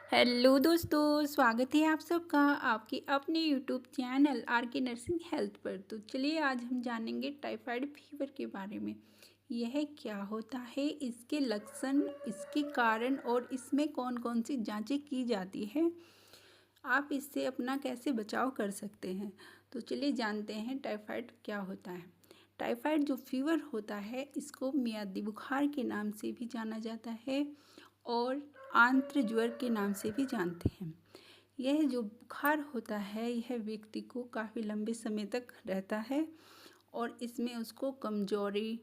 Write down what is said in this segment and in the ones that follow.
Hello दोस्तों, स्वागत है आप सबका आपके अपने यूट्यूब चैनल आर के नर्सिंग हेल्थ पर। तो चलिए आज हम जानेंगे टाइफाइड फीवर के बारे में। यह क्या होता है, इसके लक्षण, इसके कारण और इसमें कौन कौन सी जांचें की जाती है, आप इससे अपना कैसे बचाव कर सकते हैं। तो चलिए जानते हैं टाइफाइड क्या होता है। टाइफाइड जो फीवर होता है इसको मियादी बुखार के नाम से भी जाना जाता है और आंत्र ज्वर के नाम से भी जानते हैं। यह जो बुखार होता है यह व्यक्ति को काफ़ी लंबे समय तक रहता है और इसमें उसको कमजोरी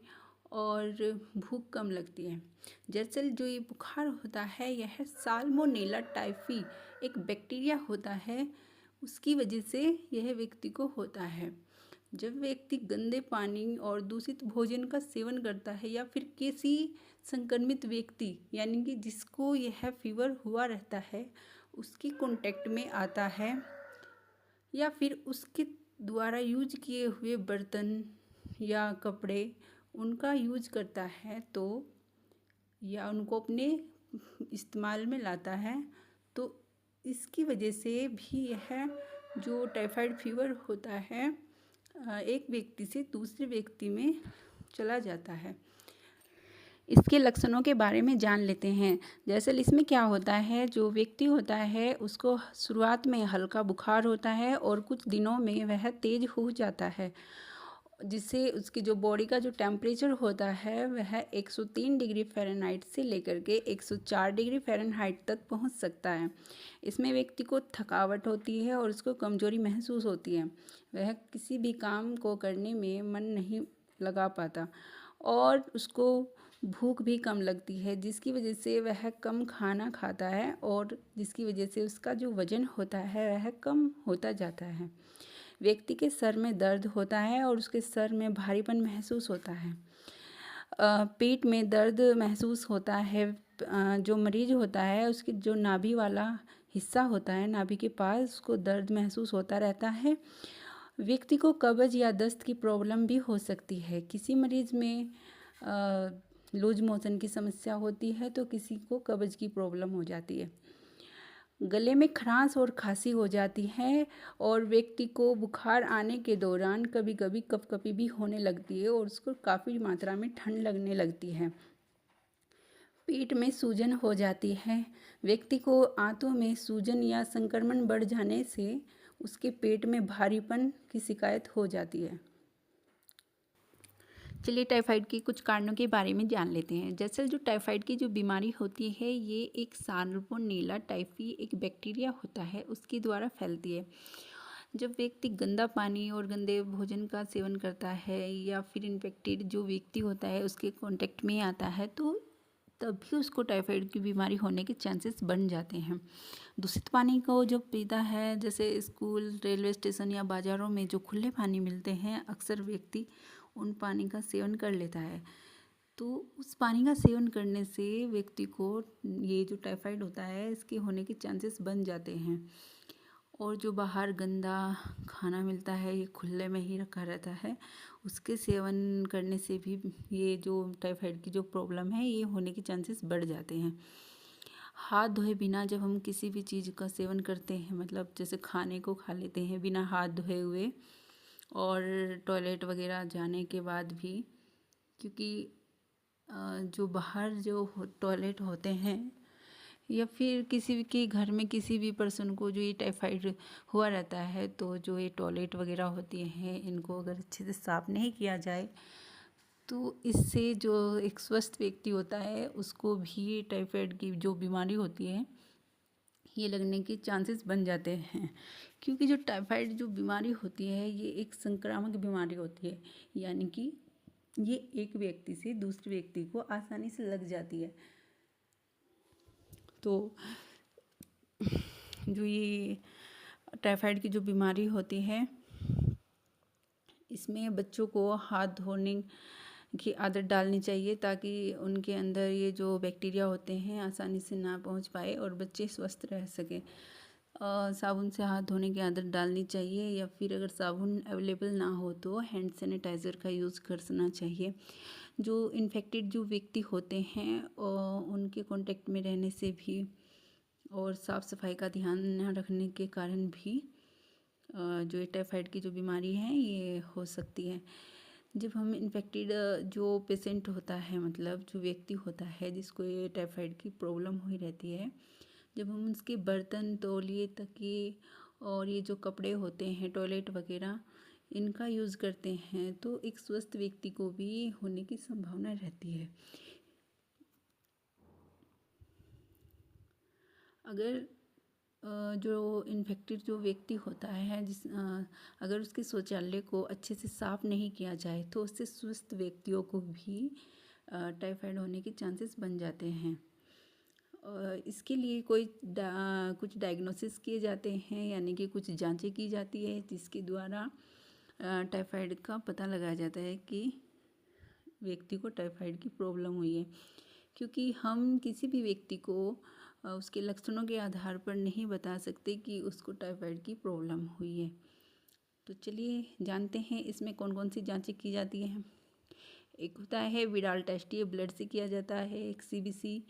और भूख कम लगती है। दरअसल जो ये बुखार होता है यह साल्मोनेला टाइफी एक बैक्टीरिया होता है, उसकी वजह से यह व्यक्ति को होता है। जब व्यक्ति गंदे पानी और दूषित भोजन का सेवन करता है या फिर किसी संक्रमित व्यक्ति यानी कि जिसको यह फीवर हुआ रहता है उसके कांटेक्ट में आता है या फिर उसके द्वारा यूज किए हुए बर्तन या कपड़े उनका यूज करता है तो या उनको अपने इस्तेमाल में लाता है तो इसकी वजह से भी यह जो टाइफाइड फीवर होता है एक व्यक्ति से दूसरे व्यक्ति में चला जाता है। इसके लक्षणों के बारे में जान लेते हैं। दरअसल इसमें क्या होता है, जो व्यक्ति होता है उसको शुरुआत में हल्का बुखार होता है और कुछ दिनों में वह तेज हो जाता है, जिससे उसकी जो बॉडी का जो टेम्परेचर होता है वह 103 डिग्री फ़ारेनहाइट से लेकर के 104 डिग्री फ़ारेनहाइट तक पहुंच सकता है। इसमें व्यक्ति को थकावट होती है और उसको कमज़ोरी महसूस होती है। वह किसी भी काम को करने में मन नहीं लगा पाता और उसको भूख भी कम लगती है, जिसकी वजह से वह कम खाना खाता है और जिसकी वजह से उसका जो वज़न होता है वह कम होता जाता है। व्यक्ति के सर में दर्द होता है और उसके सर में भारीपन महसूस होता है। पेट में दर्द महसूस होता है। जो मरीज होता है उसकी जो नाभि वाला हिस्सा होता है, नाभि के पास, उसको दर्द महसूस होता रहता है। व्यक्ति को कब्ज या दस्त की प्रॉब्लम भी हो सकती है। किसी मरीज में लूज मोशन की समस्या होती है तो किसी को कब्ज की प्रॉब्लम हो जाती है। गले में खरांश और खांसी हो जाती है और व्यक्ति को बुखार आने के दौरान कभी कभी कपकपी भी होने लगती है और उसको काफ़ी मात्रा में ठंड लगने लगती है। पेट में सूजन हो जाती है। व्यक्ति को आंतों में सूजन या संक्रमण बढ़ जाने से उसके पेट में भारीपन की शिकायत हो जाती है। चलिए टाइफाइड के कुछ कारणों के बारे में जान लेते हैं। दरअसल जो टाइफाइड की जो बीमारी होती है ये एक साल्मोनेला टाइफी एक बैक्टीरिया होता है, उसके द्वारा फैलती है। जब व्यक्ति गंदा पानी और गंदे भोजन का सेवन करता है या फिर इन्फेक्टेड जो व्यक्ति होता है उसके कांटेक्ट में आता है तो तभी उसको टाइफाइड की बीमारी होने के चांसेस बन जाते हैं। दूषित पानी को जो पीता है, जैसे स्कूल, रेलवे स्टेशन या बाज़ारों में जो खुले पानी मिलते हैं, अक्सर व्यक्ति उन पानी का सेवन कर लेता है। तो उस पानी का सेवन करने से व्यक्ति को ये जो टाइफाइड होता है इसके होने के चांसेस बन जाते हैं। और जो बाहर गंदा खाना मिलता है, ये खुले में ही रखा रहता है, उसके सेवन करने से भी ये जो टाइफाइड की जो प्रॉब्लम है ये होने के चांसेस बढ़ जाते हैं। हाथ धोए बिना जब हम किसी भी चीज़ का सेवन करते हैं, मतलब जैसे खाने को खा लेते हैं बिना हाथ धोए हुए और टॉयलेट वगैरह जाने के बाद भी, क्योंकि जो बाहर जो टॉयलेट होते हैं या फिर किसी के घर में किसी भी पर्सन को जो ये टाइफाइड हुआ रहता है तो जो ये टॉयलेट वगैरह होती हैं इनको अगर अच्छे से साफ़ नहीं किया जाए तो इससे जो एक स्वस्थ व्यक्ति होता है उसको भी टाइफाइड की जो बीमारी होती है ये लगने के चांसेस बन जाते हैं। क्योंकि जो टाइफाइड जो बीमारी होती है ये एक संक्रामक बीमारी होती है, यानी कि ये एक व्यक्ति से दूसरे व्यक्ति को आसानी से लग जाती है। तो जो ये टाइफाइड की जो बीमारी होती है इसमें बच्चों को हाथ धोने की आदत डालनी चाहिए ताकि उनके अंदर ये जो बैक्टीरिया होते हैं आसानी से ना पहुंच पाए और बच्चे स्वस्थ रह सकें। साबुन से हाथ धोने की आदत डालनी चाहिए या फिर अगर साबुन अवेलेबल ना हो तो हैंड सैनिटाइज़र का यूज़ करना चाहिए। जो इन्फेक्टेड जो व्यक्ति होते हैं उनके कांटेक्ट में रहने से भी और साफ़ सफाई का ध्यान न रखने के कारण भी जो ये टाइफाइड की जो बीमारी है ये हो सकती है। जब हम इन्फेक्टेड जो पेशेंट होता है, मतलब जो व्यक्ति होता है जिसको ये टाइफाइड की प्रॉब्लम हुई रहती है, जब हम उसके बर्तन, तौलिए, तकिए और ये जो कपड़े होते हैं, टॉयलेट वगैरह, इनका यूज़ करते हैं तो एक स्वस्थ व्यक्ति को भी होने की संभावना रहती है। अगर जो इन्फेक्टेड जो व्यक्ति होता है अगर उसके शौचालय को अच्छे से साफ़ नहीं किया जाए तो उससे स्वस्थ व्यक्तियों को भी टाइफाइड होने के चांसेस बन जाते हैं। इसके लिए कुछ डायग्नोसिस किए जाते हैं, यानी कि कुछ जांचें की जाती है जिसके द्वारा टाइफाइड का पता लगाया जाता है कि व्यक्ति को टाइफाइड की प्रॉब्लम हुई है। क्योंकि हम किसी भी व्यक्ति को उसके लक्षणों के आधार पर नहीं बता सकते कि उसको टाइफाइड की प्रॉब्लम हुई है। तो चलिए जानते हैं इसमें कौन कौन सी जांचें की जाती हैं। एक होता है विडाल टेस्ट, ये ब्लड से किया जाता है। एक सीबीसी,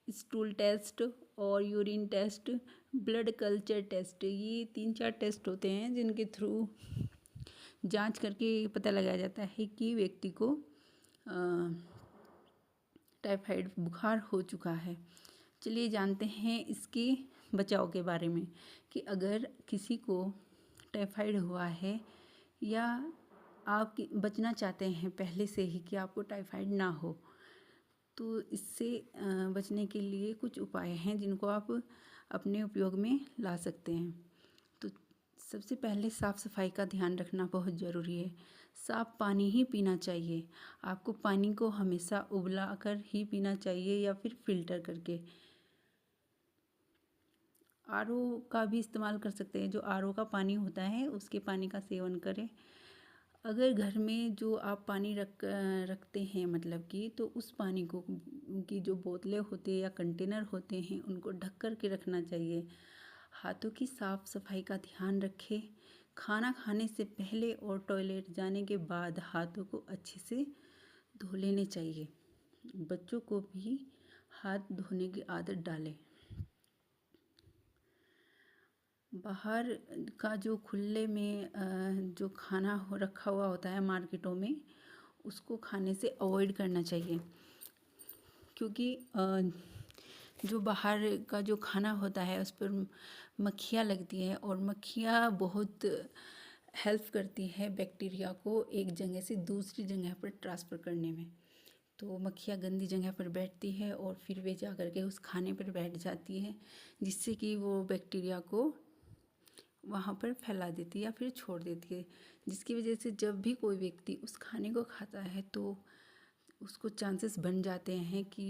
स्टूल टेस्ट और urine test, blood culture test, ये 3-4 टेस्ट होते हैं जिनके थ्रू जांच करके पता लगाया जाता है कि व्यक्ति को टाइफाइड बुखार हो चुका है। चलिए जानते हैं इसके बचाव के बारे में कि अगर किसी को टाइफाइड हुआ है या आप बचना चाहते हैं पहले से ही कि आपको टाइफाइड ना हो, तो इससे बचने के लिए कुछ उपाय हैं जिनको आप अपने उपयोग में ला सकते हैं। तो सबसे पहले साफ़ सफाई का ध्यान रखना बहुत ज़रूरी है। साफ़ पानी ही पीना चाहिए। आपको पानी को हमेशा उबला कर ही पीना चाहिए या फिर फ़िल्टर करके। आरओ का भी इस्तेमाल कर सकते हैं। जो आरओ का पानी होता है उसके पानी का सेवन करें। अगर घर में जो आप पानी रखते हैं, मतलब कि, तो उस पानी को की जो बोतलें होती हैं या कंटेनर होते हैं उनको ढक कर के रखना चाहिए। हाथों की साफ़ सफाई का ध्यान रखें। खाना खाने से पहले और टॉयलेट जाने के बाद हाथों को अच्छे से धो लेने चाहिए। बच्चों को भी हाथ धोने की आदत डालें। बाहर का जो खुले में जो खाना रखा हुआ होता है मार्केटों में, उसको खाने से अवॉइड करना चाहिए। क्योंकि जो बाहर का जो खाना होता है उस पर मक्खियाँ लगती हैं और मक्खियाँ बहुत हेल्प करती है बैक्टीरिया को एक जगह से दूसरी जगह पर ट्रांसफ़र करने में। तो मक्खियाँ गंदी जगह पर बैठती है और फिर वे जा कर के उस खाने पर बैठ जाती है, जिससे कि वो बैक्टीरिया को वहाँ पर फैला देती है या फिर छोड़ देती है, जिसकी वजह से जब भी कोई व्यक्ति उस खाने को खाता है तो उसको चांसेस बन जाते हैं कि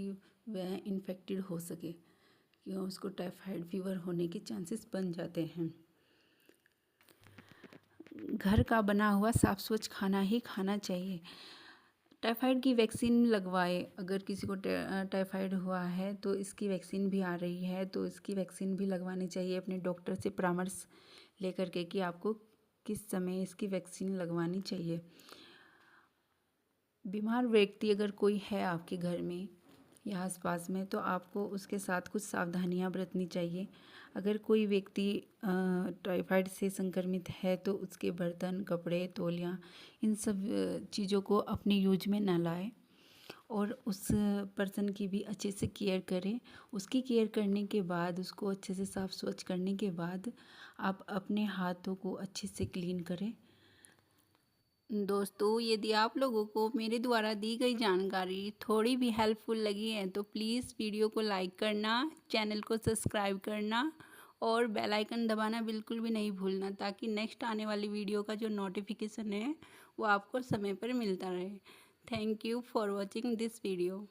वह इन्फेक्टेड हो सके, कि उसको टाइफाइड फीवर होने के चांसेस बन जाते हैं। घर का बना हुआ साफ स्वच्छ खाना ही खाना चाहिए। टाइफाइड की वैक्सीन लगवाए। अगर किसी को टाइफाइड हुआ है तो इसकी वैक्सीन भी आ रही है, तो इसकी वैक्सीन भी लगवानी चाहिए अपने डॉक्टर से परामर्श लेकर के कि आपको किस समय इसकी वैक्सीन लगवानी चाहिए। बीमार व्यक्ति अगर कोई है आपके घर में या आसपास में, तो आपको उसके साथ कुछ सावधानियां बरतनी चाहिए। अगर कोई व्यक्ति टाइफाइड से संक्रमित है तो उसके बर्तन, कपड़े, तौलिया, इन सब चीज़ों को अपने यूज में ना लाए और उस पर्सन की भी अच्छे से केयर करें। उसकी केयर करने के बाद, उसको अच्छे से साफ़ स्वच्छ करने के बाद आप अपने हाथों को अच्छे से क्लीन करें। दोस्तों, यदि आप लोगों को मेरे द्वारा दी गई जानकारी थोड़ी भी हेल्पफुल लगी है तो प्लीज़ वीडियो को लाइक करना, चैनल को सब्सक्राइब करना और बेल आइकन दबाना बिल्कुल भी नहीं भूलना, ताकि नेक्स्ट आने वाली वीडियो का जो नोटिफिकेशन है वो आपको समय पर मिलता रहे। Thank you for watching this video.